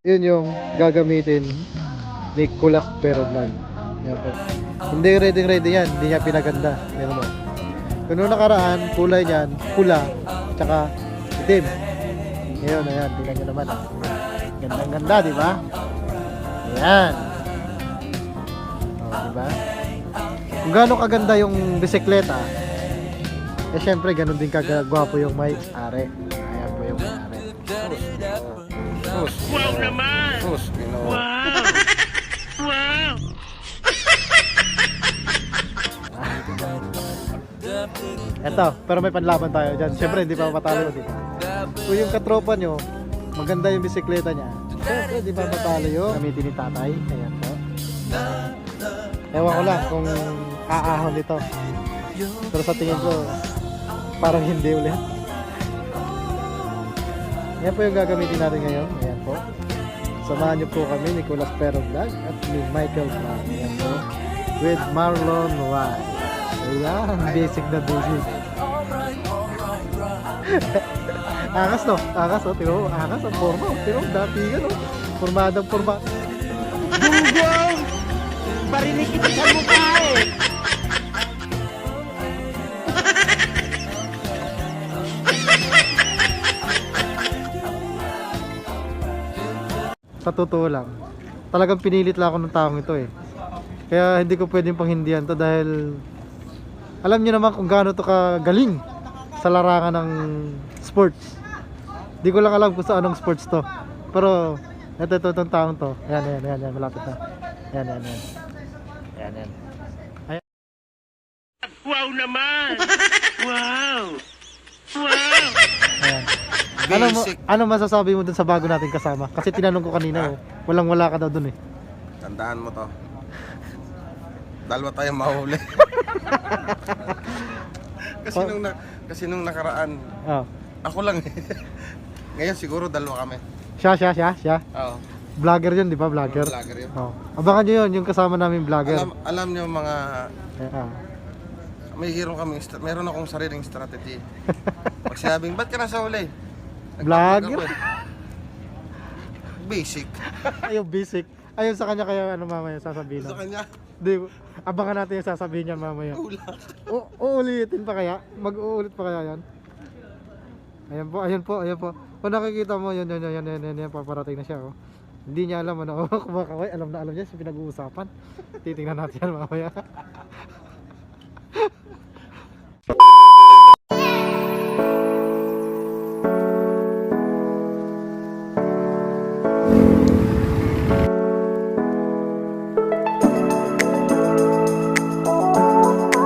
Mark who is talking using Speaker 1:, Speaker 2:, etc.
Speaker 1: Yun yung gagamitin ni Kulak Pero Vlog. Yan po. Hindi ready yan, hindi niya pinaganda. Yan mo. Kung nung nakaraan, kulay niyan, pula, tsaka itim. Ngayon, ayan, tingnan nyo naman. Gandang ganda, di ba? Ayan. O, di ba? Kung gano'ng kaganda yung bisikleta, eh syempre, ganun din kagwapo yung may are. Ayan po yung may are.
Speaker 2: Wow naman! Wow! Wow!
Speaker 1: Eto, pero may panlaban tayo dyan. Siyempre, hindi pa matalo, di ba? Kung yung katropa nyo, maganda yung bisikleta niya, siyempre, di ba matalo yun? Gamitin ni tatay. Ayan po. Ewan ko lang kung aahon ito. Pero sa tingin ko, parang hindi ulit. Yan po yung gagamitin natin ngayon. Ayan po. Samahan niyo po kami ni Kulas Pero Vlog at ni Michael Vlog. Ayan po. With Marlon White. Ayan, basic na basic. Angas no? Angas no? Tiro, angas ang forma. Tiro, dati ka no? Formadang forma.
Speaker 2: Gunggong! Barinig kita sa mukha eh!
Speaker 1: Sa totoo lang, talagang pinilit lang ako ng taong ito eh. Kaya hindi ko pwedeng panghindihan to dahil alam niyo naman kung gaano to kagaling sa larangan ng sports. Di ko lang alam kung sa anong sports to. Pero ito itong taong to. Ayan, malapit na. Ayan. Ayan.
Speaker 2: Wow naman! Wow! Wow!
Speaker 1: Ayan. Ano masasabi mo dun sa bago nating kasama? Kasi tinanong ko kanina oh, walang wala ka daw dun eh.
Speaker 3: Tandaan mo to. Dalawa tayong mahuli. kasi nung nakaraan,
Speaker 1: Oh.
Speaker 3: ako lang eh. Ngayon siguro dalawa kami.
Speaker 1: Siya.
Speaker 3: Oo.
Speaker 1: Vlogger yun, di ba? Vlogger.
Speaker 3: Vlogger yun.
Speaker 1: Oh. Abangan nyo yun, yung kasama namin vlogger.
Speaker 3: Alam niyo mga
Speaker 1: Ayan.
Speaker 3: meron akong sariling strategy. Pag sinabing, ba't ka nasa huli?
Speaker 1: Vlogger?
Speaker 3: Nagbablog ako eh. Basic.
Speaker 1: Ayun, basic. Ayun sa kanya kaya ano mamaya sasabihin
Speaker 3: Sa
Speaker 1: na.
Speaker 3: kanya,
Speaker 1: Di, abangan natin yung sasabihin niya mamaya.
Speaker 3: ulak.
Speaker 1: Uulitin pa kaya? Mag-uulit pa kaya yan? Ayun po. Kung nakikita mo, yun, paparating na siya oh. Hindi niya alam ano, kumakaway, alam na niya sa pinag-uusapan. Titingnan natin yan mamaya.